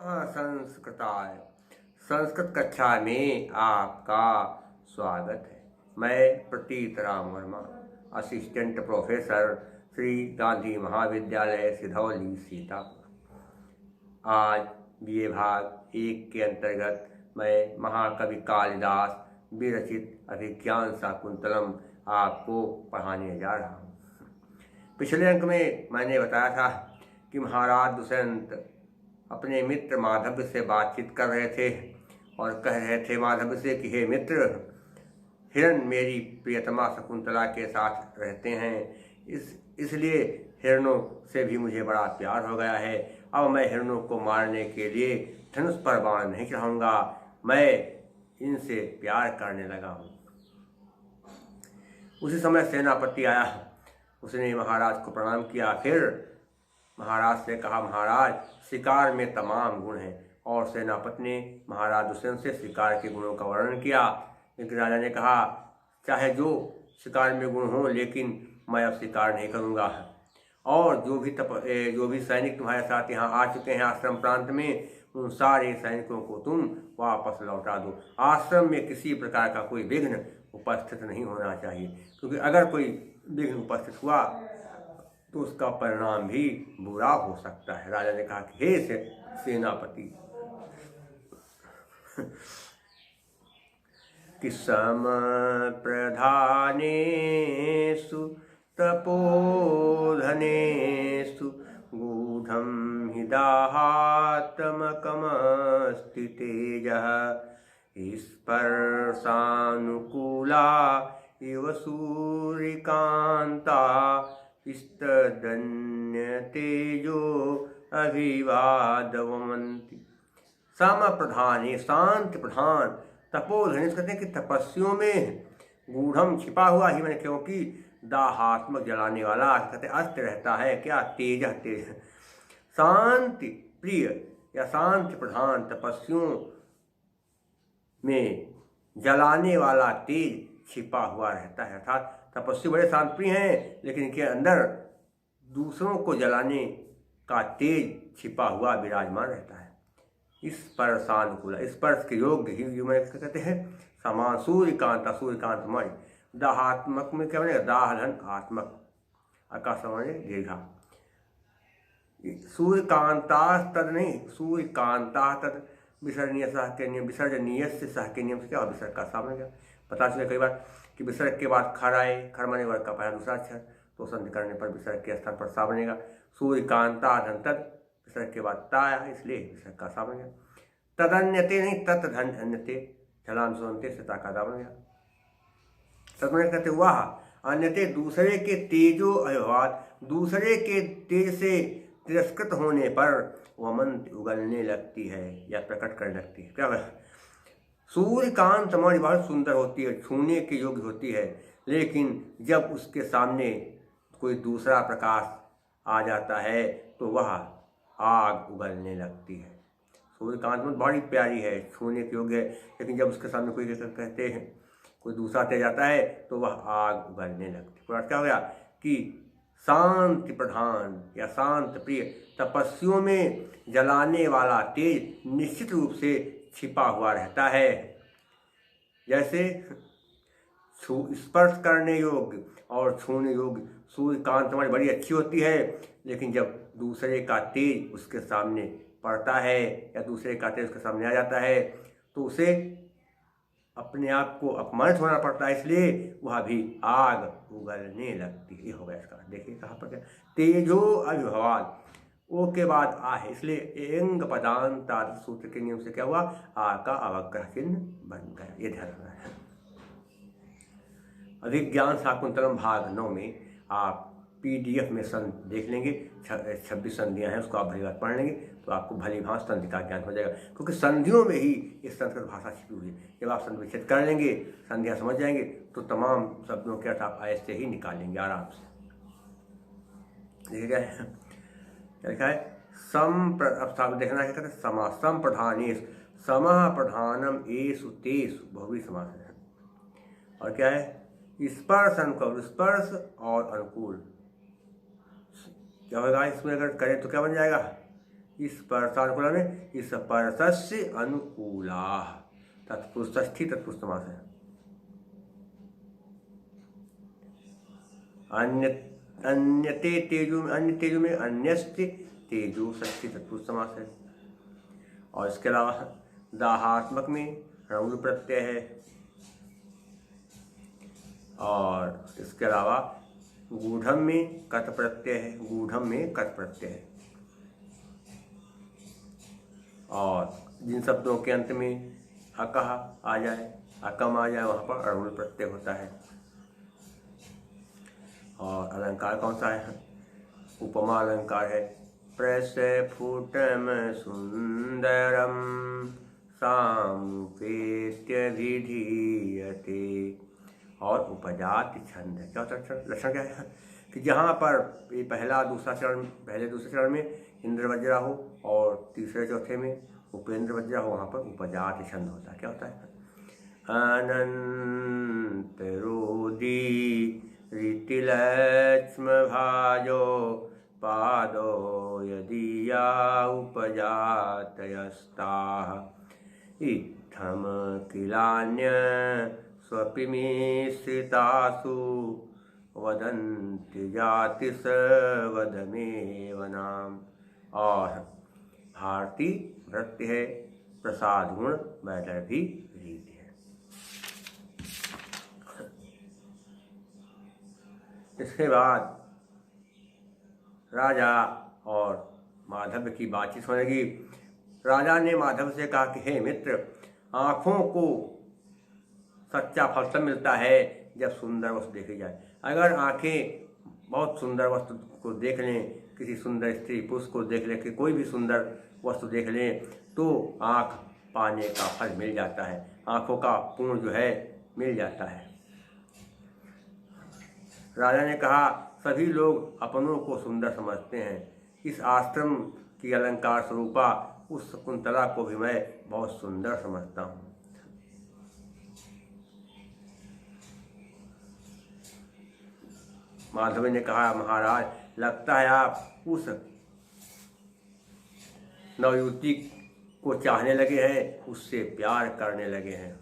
संस्कृताय संस्कृत कक्षा में आपका स्वागत है। मैं प्रतीत राम वर्मा, असिस्टेंट प्रोफेसर, श्री गांधी महाविद्यालय सिधौली सीतापुर। आज विभाग 1 के अंतर्गत मैं महाकवि कालिदास विरचित अभिज्ञान शाकुंतलम आपको पढ़ाने जा रहा हूँ। पिछले अंक में मैंने बताया था कि महाराज दुष्यंत अपने मित्र माधव से बातचीत कर रहे थे और कह रहे थे माधव से कि हे मित्र, हिरण मेरी प्रियतमा शकुंतला के साथ रहते हैं, इसलिए हिरणों से भी मुझे बड़ा प्यार हो गया है। अब मैं हिरणों को मारने के लिए धनुष पर बाण नहीं चढ़ाऊंगा, मैं इनसे प्यार करने लगा हूँ। उसी समय सेनापति आया, उसने महाराज को प्रणाम किया। फिर महाराज से कहा, महाराज शिकार में तमाम गुण हैं। और सेनापति ने महाराज दुष्यंत से शिकार के गुणों का वर्णन किया। लेकिन राजा ने कहा, चाहे जो शिकार में गुण हो, लेकिन मैं अब शिकार नहीं करूँगा। और जो भी सैनिक तुम्हारे साथ यहाँ आ चुके हैं आश्रम प्रांत में, उन सारे सैनिकों को तुम वापस लौटा दो। आश्रम में किसी प्रकार का कोई विघ्न उपस्थित नहीं होना चाहिए, क्योंकि अगर कोई विघ्न उपस्थित हुआ तो उसका परिणाम भी बुरा हो सकता है। राजा ने कहा कि हे सेनापति, कि सम प्रधानेषु तपोधनेषु गूढ़ं हि दाहात्मकमस्ति तेजः स्पर्शानुकूला इव सूर्यकान्ता तेजो अभिवादवमन्ति। सम प्रधान, शांत प्रधान, तपोधन कहते हैं कि तपस्वियों में, गूढ़म छिपा हुआ ही, मैंने क्योंकि दाहात्मक जलाने वाला कहते अस्त रहता है। क्या? तेज शांति प्रिय या शांति प्रधान, तपस्वियों में जलाने वाला तेज छिपा हुआ रहता है। अर्थात तपस्वी बड़े शांत प्रिय हैं, लेकिन इनके अंदर दूसरों को जलाने का तेज छिपा हुआ विराजमान रहता है। इस पर सानुकूल, स्पर्श के योग्य ही कहते हैं समान सूर्यकांता, सूर्यकांतमय। दाहात्मक में क्या बनेगा? दाहधन आत्मक, आकाश दीर्घा। सूर्यकांता तद नहीं, सूर्यकांता तद विसर्जनीय सह के नियम, विसर्जनीय से सह के नियम से क्या? विसर्ग का सामने क्या पता चले कई बार कि विसर्ग के बाद खर आए, खर माने वर्ग का पहला दूसरा अक्षर, तो संधि करने पर विसर्ग के स्थान पर सा बनेगा। सूर्यकांता धन तद, विसर्ग के बाद ता आया, इसलिए विसर्ग का सा बनेगा। तदन्यते नहीं, तत् धन अन्यते, छलान सुनते से ताका दा बन गया। तदमय कहते वह अन्यते, दूसरे के तेजो अभिभात, दूसरे के तेज से तिरस्कृत होने पर वमन उगलने लगती है या प्रकट करने लगती है। क्या? सूर्यकांत मणि बहुत सुंदर होती है, छूने के योग्य होती है, लेकिन जब उसके सामने कोई दूसरा प्रकाश आ जाता है तो वह आग उगलने लगती है। सूर्यकांत मणि बड़ी प्यारी है, छूने के योग्य है, लेकिन जब उसके सामने कोई कहते हैं कोई दूसरा तेज आता है तो वह आग उगलने लगती है। क्या हो गया कि शांति प्रधान या शांत प्रिय, तपस्वियों में जलाने वाला तेज निश्चित रूप से छिपा हुआ रहता है। जैसे स्पर्श करने योग्य और छूने योग्य सूर्यकांत हमारी बड़ी अच्छी होती है, लेकिन जब दूसरे का तेज उसके सामने पड़ता है या दूसरे का तेज उसके सामने आ जाता है तो उसे अपने आप को अपमानित होना पड़ता है, इसलिए वह भी आग उगलने लगती है। ये हो गया इसका। देखिए कहाँ पर क्या, तेजो अभिभवान, ओ के बाद आ है, इसलिए एंग पदांत सूत्र के नियम से क्या हुआ? आ का अवग्रह चिन्ह बन गया। ये ध्यान रखना है। अभिज्ञान शाकुंतलम भाग 9 में आप PDF में देख लेंगे, 26 संधियाँ हैं, उसको आप भली बात पढ़ लेंगे तो आपको भली भांति संधि का ज्ञान हो जाएगा, क्योंकि संधियों में ही इस संस्कृत भाषा छिपी हुई है। जब आप संधि विच्छेद कर लेंगे, संधियाँ समझ जाएंगे, तो तमाम शब्दों के अर्थ आप ऐसे ही निकालेंगे आराम से। देखिए क्या है? अब देखना क्या कहते हैं? समा, सम प्रधानेश, समः प्रधानम एषु तेषु, बहुवी समास है। और क्या है? स्पर्श अनुकूल, स्पर्श और अनुकूल क्या होगा? इसमें अगर करें तो क्या बन जाएगा? इस परसानुकूला में इस परसस्य अनुकूला तत्पुरुष षष्ठी तत्पुरुष समास है। अन्यते तेजु अन्य तेजु में अन्यस्ति तेजु षष्ठी तत्पुरुष समास है। और इसके अलावा दाहात्मक में णौल प्रत्यय है। और इसके अलावा गूढ़म में कत प्रत्यय है। गूढ़म में कत प्रत्यय है। और जिन शब्दों के अंत में अकह आ जाए, अकम आ जाए, वहाँ पर अणुल प्रत्यय होता है। और अलंकार कौन सा है? उपमा अलंकार है। प्रस्फुटम सुंदरम सामुपेत्य विधीयते। और उपजाति छंद है। क्या लक्षण क्या है? कि जहाँ पर ये पहला दूसरा चरण, पहले दूसरे चरण में इंद्र वज्रा हो और तीसरे चौथे में उपेंद्र वज्रा हो, वहाँ पर उपजाति छंद होता है। क्या होता है? अनंत रोदी रीतिलक्ष्म भाजो पादो यदीया उपजातयस्ताः इत्थम किलान्य स्वपिमिश्रितासु वदन्ति जातिस वदमेव नाम। और भारती नृत्य है, प्रसाद गुण बैठर भी रीति है। इसके बाद राजा और माधव की बातचीत होने लगी। राजा ने माधव से कहा कि हे मित्र, आँखों को सच्चा फल तब मिलता है जब सुंदर वस्तु देखी जाए। अगर आँखें बहुत सुंदर वस्तु को देख लें, किसी सुंदर स्त्री पुरुष को देख लें, कि कोई भी सुंदर वस्तु देख लें, तो आँख पाने का फल मिल जाता है, आँखों का पुण्य जो है मिल जाता है। राजा ने कहा, सभी लोग अपनों को सुंदर समझते हैं। इस आश्रम की अलंकार स्वरूपा उस शकुंतला को भी मैं बहुत सुंदर समझता हूँ। माधव ने कहा, महाराज, लगता है आप उस नवयुवती को चाहने लगे हैं, उससे प्यार करने लगे हैं।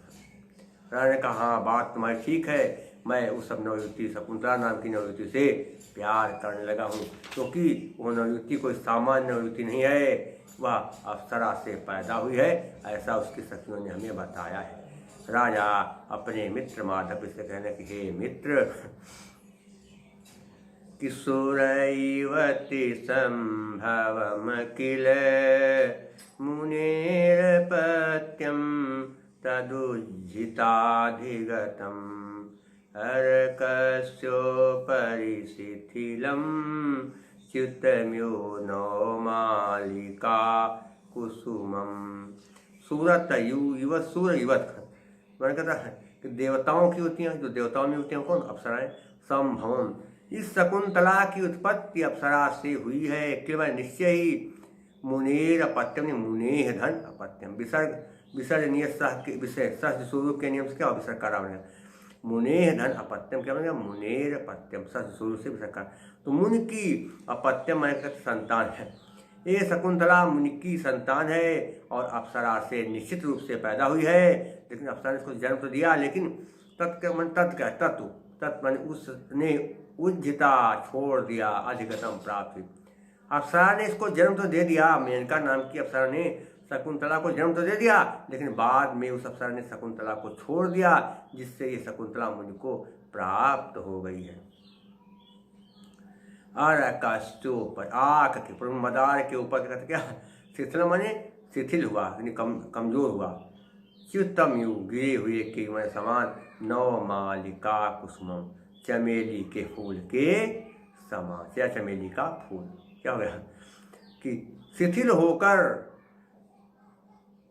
राजा ने कहा, हाँ, बात तुम्हारी ठीक है, मैं उस सब नवयुवती शकुंतला नाम की नवयुवती से प्यार करने लगा हूँ, क्योंकि वो नवयुवती कोई सामान्य नवयुवती नहीं है, वह अप्सरा से पैदा हुई है, ऐसा उसकी सखियों ने हमें बताया है। राजा अपने मित्र माधव से कहने कि हे मित्र, किशोरैवति संभवम किल मुनेरपत्यं तदुज्झिताधिगतम् अर्कस्योपरि शिथिलं च्युतम्यो नवमालिका कुसुमम्। सूरत युवत, सूर युवत मैंने कहता है कि देवताओं की होती हैं, जो देवताओं में होती हैं कौन? अप्सराएं। संभवम, इस शकुंतला की उत्पत्ति अप्सरा से हुई है, केवल निश्चय ही। मुनेर अपत्यम, मुनेह धन अपत्यम, विसर्जनीय सह के विषय सह स्वरूप के नियम से क्या विसर्ग करा है। मुनेह धन अपत्यम क्या बनेगा? मुनेर अपत्यम, सह स्वरूप से विसर्ग करा। तो मुनि की अपत्यम माने संतान है। ये शकुंतला मुनि की संतान है और अप्सरा से निश्चित रूप से पैदा हुई है। लेकिन अप्सरा ने इसको जन्म तो दिया, लेकिन तत्व माने उसने उज्झिता छोड़ दिया, अधिगतम प्राप्त। अप्सरा ने इसको जन्म तो दे दिया, मेनका नाम की अप्सरा ने शकुंतला को जन्म तो दे दिया, लेकिन बाद में उस अप्सरा ने शकुंतला को छोड़ दिया, जिससे ये शकुंतला मुनि को प्राप्त हो गई है। पर आँख के मदार के ऊपर कहते क्या? शिथिल माने शिथिल हुआ, यानी कमजोर हुआ। च्युतम यु, गिरे हुए के मन समान। नवमालिका कुसुमम, चमेली के फूल के समान। क्या चमेली का फूल? क्या हो गया कि शिथिल होकर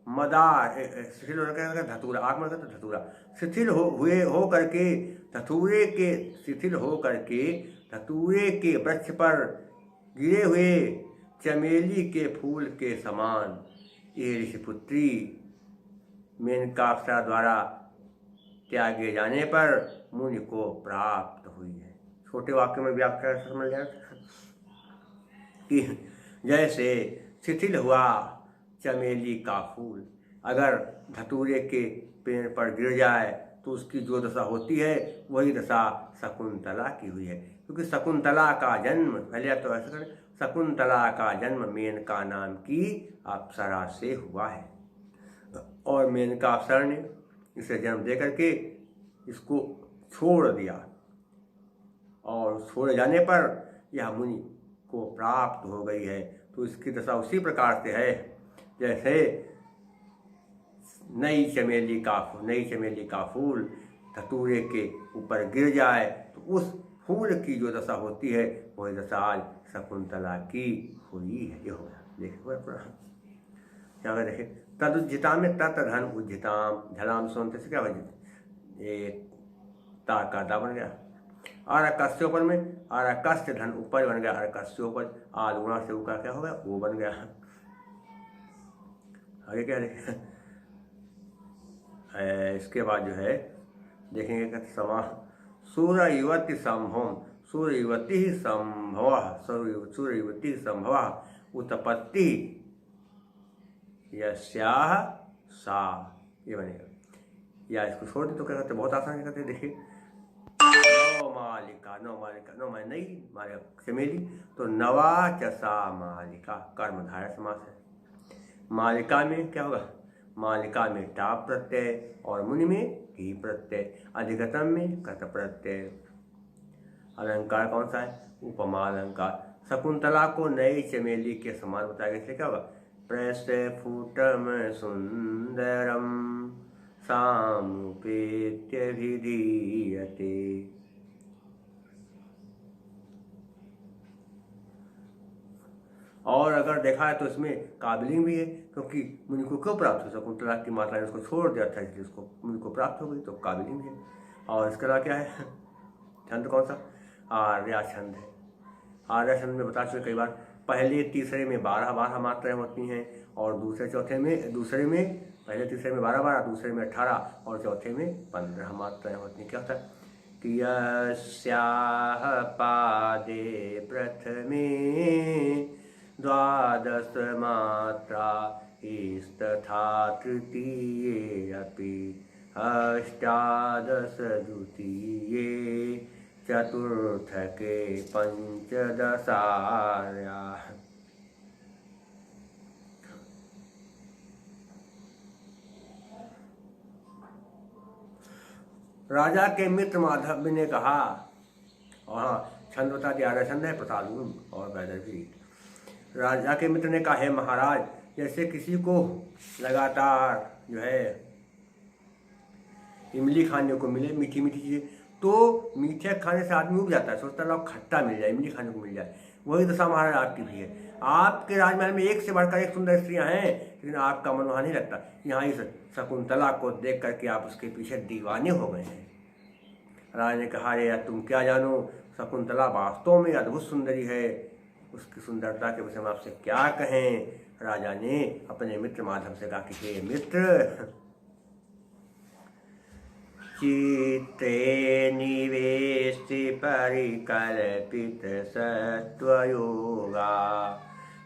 मदार, शिथिल होकर धतूरा, आँख में कहते धतूरा, शिथिल हो करके धतूरे के वृक्ष पर गिरे हुए चमेली के फूल के समान ये ऋषिपुत्री मेनका अप्सरा द्वारा त्यागे जाने पर मुनि को प्राप्त हुई है। छोटे वाक्य में व्याख्या समझ जाए कि जैसे शिथिल हुआ चमेली का फूल। अगर धतूरे के पेड़ पर गिर जाए तो उसकी जो दशा होती है वही दशा शकुंतला की हुई है, क्योंकि शकुंतला का जन्म, पहले तो ऐसा करें, शकुंतला का जन्म मेनका नाम की अप्सरा से हुआ है। और मेनका अप्सरा ने इसे जन्म दे करके इसको छोड़ दिया, और छोड़े जाने पर यह मुनि को प्राप्त हो गई है। तो इसकी दशा उसी प्रकार से है जैसे नई चमेली का फूल धतूरे के ऊपर गिर जाए तो उस फूल की जो दशा होती है वही दशा आज शकुंतला की हुई है। ये हो गया, देखिए क्या देखे, तदुज्जिता में तत् धन उज्जिताम, झलाम सोनते से क्या बजे, ये ता का दा बन गया। आरकस्योपन में आरकस्य धन उपज बन गया, आरकस्योपज, आलुणा से उका क्या हो गया, वो बन गया। आगे क्या देखें, इसके बाद जो है देखेंगे कि समा सूर्य युवती संभव, सूर्य युवती संभव उत्पत्ति यस्याह सा, ये बनेगा। या इसको छोड़ दे तो क्या करते, बहुत आसान करते, देखिए नौ मालिका नई मालिका चमेली, तो नवा चसा मालिका, कर्मधारय समास है। मालिका में क्या होगा, मालिका में टाप प्रत्यय और मुनि में टी प्रत्यय, अधिगतम में कत प्रत्यय। अलंकार कौन सा है, उपमा अलंकार। शकुंतला को नई चमेली के समान बताया गया, क्या होगा, प्रस्फुटम सुंदरम सामुपेत्य विधीयते। और अगर देखा है तो इसमें काबिलिंग भी है, क्योंकि मुनि को क्यों प्राप्त हो, शकुंतला की माता ने उसको छोड़ दिया था इसलिए उसको मुनि को प्राप्त हो गई, तो काबिलिंग भी है। और इसके अलावा क्या है, छंद कौन सा, आर्या छंद है। आर्या छंद में बता चुके कई बार, पहले तीसरे में 12 मात्राएं होती हैं, और दूसरे में पहले तीसरे में 12, दूसरे में 18 और चौथे में 15 मात्राएं होती हैं। क्या होता है कि यस्याह पादे प्रथमे 12 मात्रा इस्तथा तृतीये अपि 18 द्वितीये चतुर्थके 15 आर्या। राजा के मित्र माधव ने कहा, और हाँ छंद बता दिया, आर्य छंद है, प्रसाद और वैदर्भी। राजा के मित्र ने कहा, हे महाराज, जैसे किसी को लगातार जो है इमली खाने को मिले, मीठी मीठी चीजें, तो मीठे खाने से आदमी उब जाता है, सोचता है खट्टा मिल जाए, इमली खाने को मिल जाए। वही दशा महाराज आपकी भी है। आपके राजमहल में एक से बढ़कर एक सुंदर स्त्रियां हैं, लेकिन आपका मन वहाँ नहीं लगता। यहाँ इस शकुंतला को देख करके आप उसके पीछे दीवाने हो गए हैं। राजा ने कहा, अरे यार तुम क्या जानो, शकुंतला वास्तव में अद्भुत सुंदरी है, उसकी सुंदरता के विषय में आपसे क्या कहें। राजा ने अपने मित्र माधव से कहा कि हे मित्र, चित्ते निवेशि परिकल्पित सत्वयोगा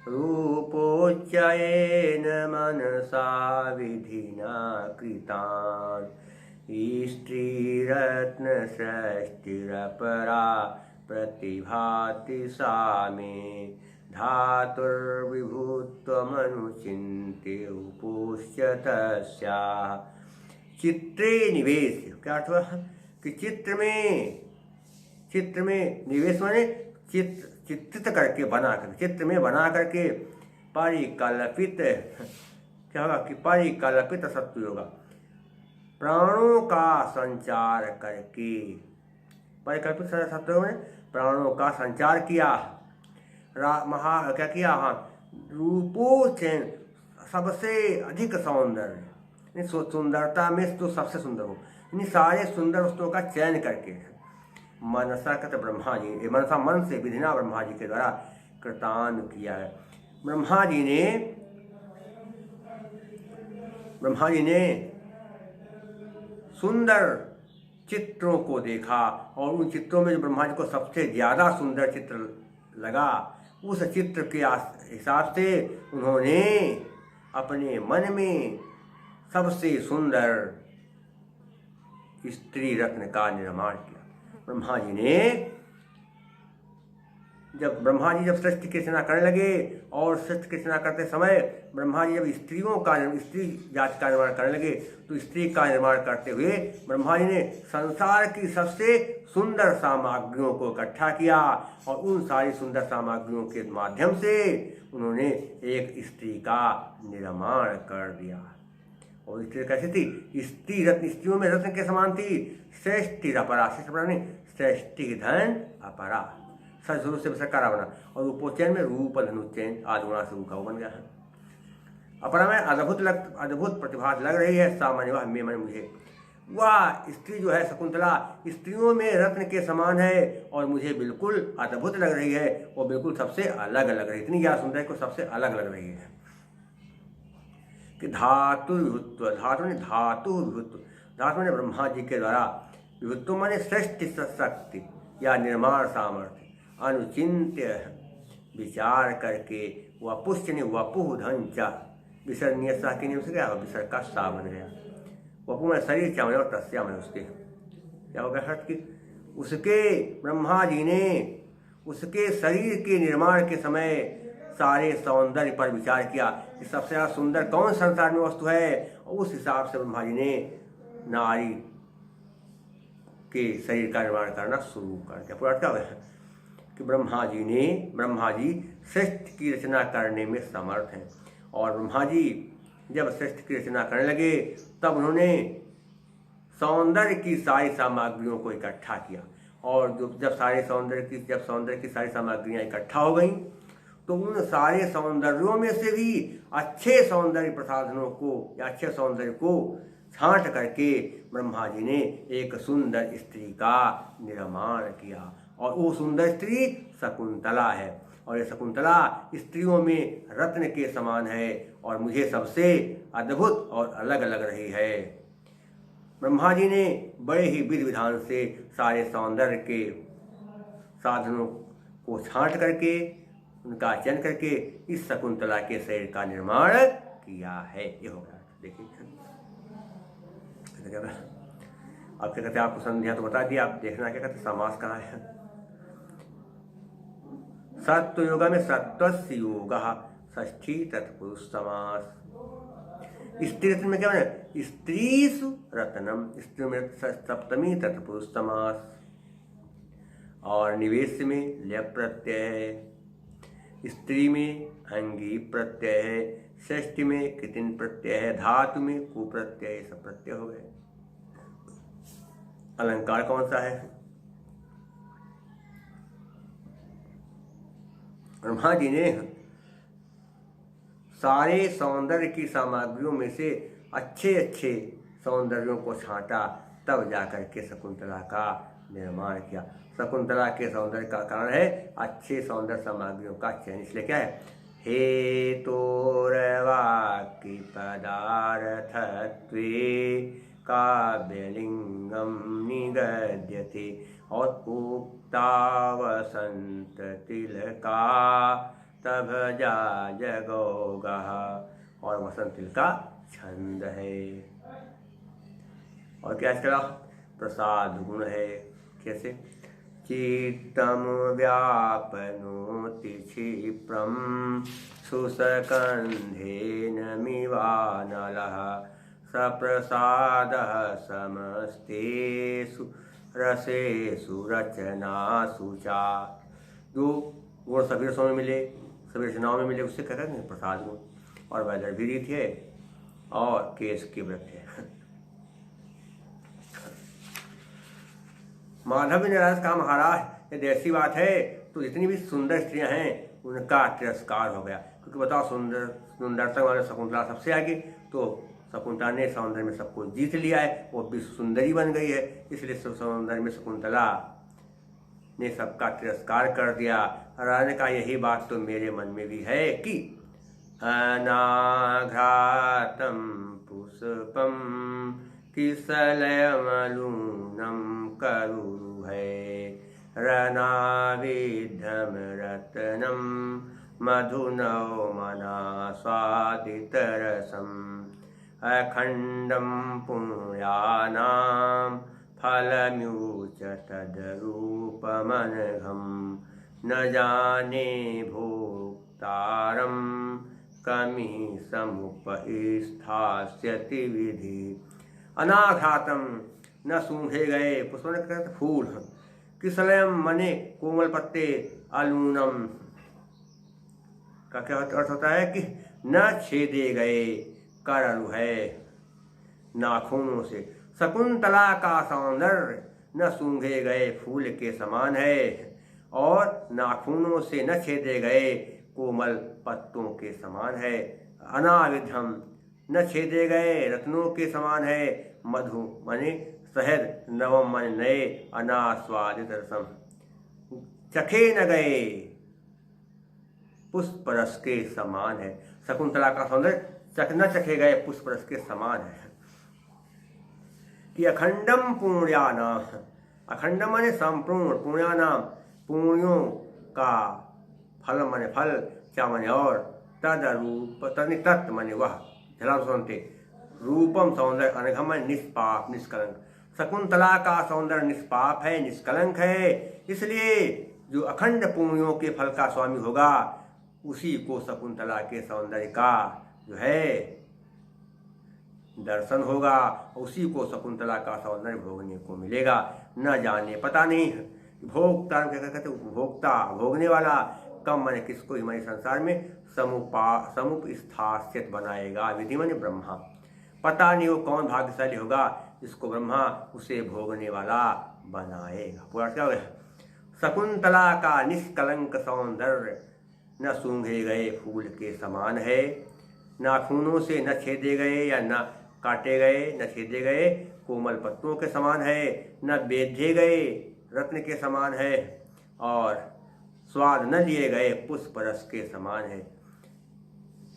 रूपोच्चयेन मनसा विधिना कृतान् स्त्रीरत्नसृष्टिरपरा प्रतिभाति सा मे धातुर्विभुत्वमनुचिन्त्य उपोष्य तस्याः। चित्रे निवेश, क्या अर्थ हुआ कि चित्र में निवेश माने चित्रित करके, बना कर, चित्र में बना करके, परिकल्पित, क्या होगा कि परिकल्पित सत्व होगा, प्राणों का संचार करके, परिकल्पित सत्व में प्राणों का संचार किया, क्या किया, हाँ, रूपोचयन, सबसे अधिक सौंदर्य, सुंदरता में तो सबसे सुंदर हो, इन सारे सुंदर वस्तुओं का चयन करके, मनसा कहते ब्रह्मा जी, मनसा मन से, विधिना ब्रह्मा जी के द्वारा कृतान किया है। ब्रह्मा जी ने सुंदर चित्रों को देखा, और उन चित्रों में जो ब्रह्मा जी को सबसे ज्यादा सुंदर चित्र लगा उस चित्र के हिसाब से उन्होंने अपने मन में सबसे सुंदर स्त्री रत्न का निर्माण किया। ब्रह्मा जी जब सृष्टि की रचना करने लगे और सृष्टि की रचना करते समय ब्रह्मा जी जब स्त्री जाति का निर्माण करने लगे तो स्त्री का निर्माण करते हुए ब्रह्मा जी ने संसार की सबसे सुंदर सामग्रियों को इकट्ठा किया और उन सारी सुंदर सामग्रियों के माध्यम से उन्होंने एक स्त्री का निर्माण कर दिया। और स्त्री कैसी थी? स्त्री रत्न, स्त्रियों में रत्न के समान थी। श्रेष्ठी अपरा, श्रेष्ठी धन अपरा, सजरू से सकारा बना और उपोचैन में रूप धनुचैन आदुना से रूखा बन गया है। अपरा में अद्भुत प्रतिभा लग रही है। सामान्य वह में मन मुझे, वह स्त्री जो है शकुंतला स्त्रियों में रत्न के समान है और मुझे बिल्कुल अद्भुत लग रही है। वो बिल्कुल सबसे अलग लग रही है, इतनी ज्यादा सुंदर को सबसे अलग लग रही है कि धातु विभुत्व, धातु ने ब्रह्मा जी के द्वारा, विभुत्व माने श्रेष्ठ शक्ति या निर्माण सामर्थ्य, अनुचिंत्य विचार करके वपुष्ट ने वपुह धन चा विसर्णीय सा के नियम से गया, विसर्ग का सा बन गया। वपु में शरीर क्या बने और तस्या में उसके क्या हो गया हट की। उसके ब्रह्मा जी ने उसके शरीर के निर्माण के समय सारे सौंदर्य पर विचार किया कि सबसे ज़्यादा सुंदर कौन संसार में वस्तु है, और उस हिसाब से ब्रह्मा जी ने नारी के शरीर का निर्माण करना शुरू कर दिया। पूरा क्या है कि ब्रह्मा जी श्रेष्ठ की रचना करने में समर्थ हैं। और ब्रह्मा जी जब श्रेष्ठ की रचना करने लगे तब उन्होंने सौंदर्य की सारी सामग्रियों को इकट्ठा किया। और जब सौंदर्य की सारी सामग्रियाँ इकट्ठा हो गईं तो उन सारे सौंदर्यों में से भी अच्छे सौंदर्य प्रसाधनों को या अच्छे सौंदर्य को छांट करके ब्रह्मा जी ने एक सुंदर स्त्री का निर्माण किया। और वो सुंदर स्त्री शकुंतला है। और ये शकुंतला स्त्रियों में रत्न के समान है और मुझे सबसे अद्भुत और अलग लग रही है। ब्रह्मा जी ने बड़े ही विधि विधान से सारे सौंदर्य के साधनों को छांट करके उनका चयन करके इस शकुंतला के शरीर का निर्माण किया है। ये हो गया। देखिए अब क्या कहते हैं, आपको संध्या तो बता दिया, आप देखना क्या कहते समास कहाँ है। सत्व योगा में सत्वस्य योग षष्ठी तत्पुरुष समास। स्त्री रत्न में क्या बना? स्त्रीसु रत्नम, स्त्री में सप्तमी तत्पुरुष समास। और निवेश में ल्यप प्रत्यय है, स्त्री में अंगी प्रत्यय है, षष्ठी में कितिन प्रत्यय है, धातु में कुप्रत्यय, सब प्रत्यय हो गए। अलंकार कौन सा है? ब्रह्मा जी ने सारे सौंदर्य की सामग्रियों में से अच्छे अच्छे सौंदर्यों को छांटा, तब जाकर के शकुंतला का निर्माण किया। शकुंतला के सौंदर्य का कारण है अच्छे सौंदर्य सामग्रियों का चयन। इसलिए क्या है? हेतोर्वाक्य पदार्थत्वे काव्यलिंगम निगद्यते। और उक्ता वसंत तिलका तब जा जगोगा। और वसंत तिल का छंद है। और क्या इसका प्रसाद गुण है। कैसे? चित्तम व्यापनोति क्षिप्रम सुसकंधेन मिवानलः सप्रसादः समस्तेषु रसेषु रचनासु चा। जो गुण सभी रसों में मिले, सभी रचनाओं में मिले, उससे क्या कहते हैं? प्रसाद गुण। और वैदर भी रीत है और केश के व्रत है। माधव ने राज कहा, महाराज यदि ऐसी बात है तो जितनी भी सुंदर स्त्रियां हैं उनका तिरस्कार हो गया। क्योंकि बताओ, सुंदरता वाले शकुंतला सबसे आगे, तो शकुंतला ने सौंदर्य में सबको जीत लिया है, वो भी सुंदरी बन गई है। इसलिए सौंदर्य में शकुंतला ने सबका तिरस्कार कर दिया। राजा ने कहा, यही बात तो मेरे मन में भी है कि अनाघ्रातम पुष्पम किसलयमलूनम करुरु है रनाविद्धं रत्नं मधुनौमना स्वादितरसम् अखण्डं पुण्यानां फलम्युच तद्रूपमनघम् न जाने भोक्तारं कमी समुपस्थास्यति विधि। अनाघातम न सूंघे गए पुष्पों ने फूल, किसलयम मने कोमल पत्ते, अलूनम का क्या अर्थ होता है कि न छेदे गए करलु है नाखूनों से। शकुंतला का सौंदर्य न सूंघे गए फूल के समान है और नाखूनों से न छेदे गए कोमल पत्तों के समान है। अनाविधम न छेदे गए रत्नों के समान है। मधु माने शहद, नवम माने नए, अनास्वादित रसम चखे न गए पुष्प रस के समान है। शकुंतला का सौंदर्य न चखे गए पुष्प रस के समान है। कि अखंडम पुण्यानाम, अखंडम माने संपूर्ण, पुण्यानाम पुण्यों का, फल माने फल, क्या माने और, तदरूप तनि तत्व माने वह, झला सुनते, रूपम सौंदर्य, अनघम निष्पाप निष्कलंक। शकुंतला का सौंदर्य निष्पाप है, निष्कलंक है, इसलिए जो अखंड पुण्यों के फल का स्वामी होगा उसी को शकुंतला के सौंदर्य का जो है दर्शन होगा, उसी को शकुंतला का सौंदर्य भोगने को मिलेगा। न जाने पता नहीं, भोक्ता क्या कहते, उपभोक्ता भोगने वाला, कम माने किसको हमारे संसार में समुपस्थास्यत बनाएगा, विधि माने ब्रह्मा। पता नहीं वो कौन भाग्यशाली होगा जिसको ब्रह्मा उसे भोगने वाला बनाएगा। पूरा क्या हो गया। शकुंतला का निष्कलंक सौंदर्य न सूंघे गए फूल के समान है, नाखूनों से न छेदे गए या न काटे गए, न छेदे गए कोमल पत्तों के समान है, न बेधे गए रत्न के समान है, और स्वाद न लिए गए पुष्प रस के समान है।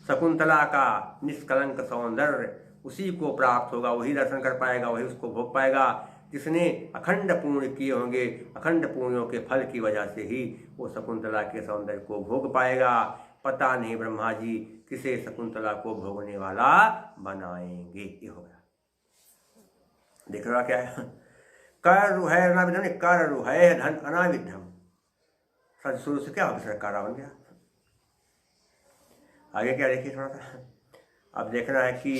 शकुंतला का निष्कलंक सौंदर्य उसी को प्राप्त होगा, वही दर्शन कर पाएगा, वही उसको भोग पाएगा जिसने अखंड पुण्य किए होंगे। अखंड पुण्यों के फल की वजह से ही वो शकुंतला के सौंदर्य को भोग पाएगा। पता नहीं ब्रह्मा जी किसे शकुंतला को भोगने वाला बनाएंगे। ये हो गया। देख रहा क्या है, कर रुहै अनाविधम, कर रुहै धन अनाविधम, सच शुरू से क्या हो गया, कारा बन गया। आगे क्या देखिए थोड़ा सा, अब देखना है कि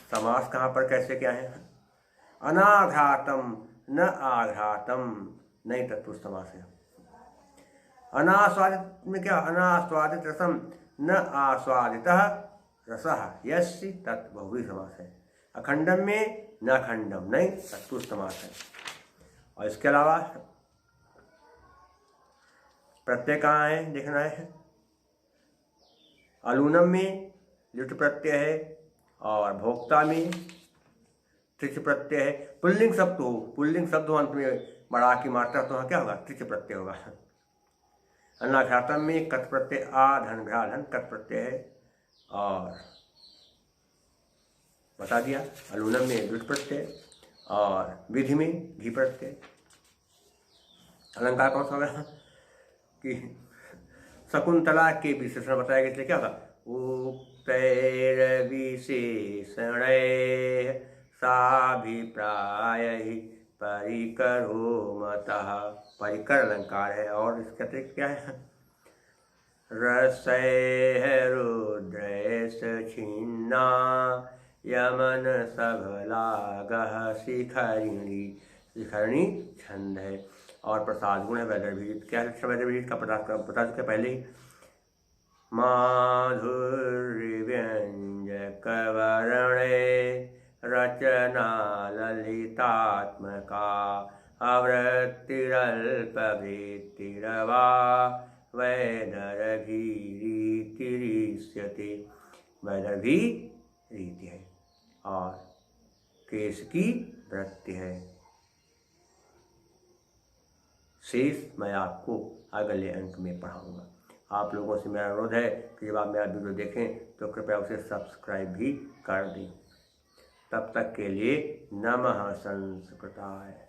समास कहाँ पर कैसे क्या है। अनाघातम न आघातम, नहीं तत्पुरुष समास है। अनास्वादित में क्या, अनास्वादित रसम न आस्वादित रसः यस्य तत् बहुवी समास है। अखंडम में न खंडम, नहीं तत्पुरुष समास है। और इसके अलावा प्रत्यय कहाँ है देखना है। अलूनम में लिट प्रत्यय है और भोक्ता में त्रिच प्रत्यय है। पुल्लिंग शब्द हो, पुल्लिंग शब्द हो, अंत में बड़ा की मात्रा तो क्या होगा, त्रिच प्रत्यय होगा। अनाघातम में कत प्रत्यय आ धन घा धन कत प्रत्यय है, और बता दिया। अलूनम में लिट प्रत्यय और विधि में घी प्रत्यय। अलंकार कौन सा होगा कि शकुंतला के विशेषण बताएगा, इसलिए क्या होगा, उक्तैर विशेषण साभिप्राय परिकरो मतः, परिकर अलंकार है। और इसके अतिरिक्त क्या है, रसैः रुद्रैश्च छिन्ना यमन सभलागः शिखरिणी, शिखरिणी छंद है। और प्रसाद गुण है वैदर्भीत। क्या है वैदर्भीत का बता चुके पहले ही। माधुर्य व्यंजक वर्णे रचना ललितात्मका, आवृत्तिरल्प वृत्तिरवा वैदर्भी रीतिरिष्यते। वैदर्भी रीति है और केश की वृत्ति है। शेष मैं आपको अगले अंक में पढ़ाऊंगा। आप लोगों से मेरा अनुरोध है कि जब आप मेरा वीडियो देखें तो कृपया उसे सब्सक्राइब भी कर दें। तब तक के लिए नमः संस्कृताय।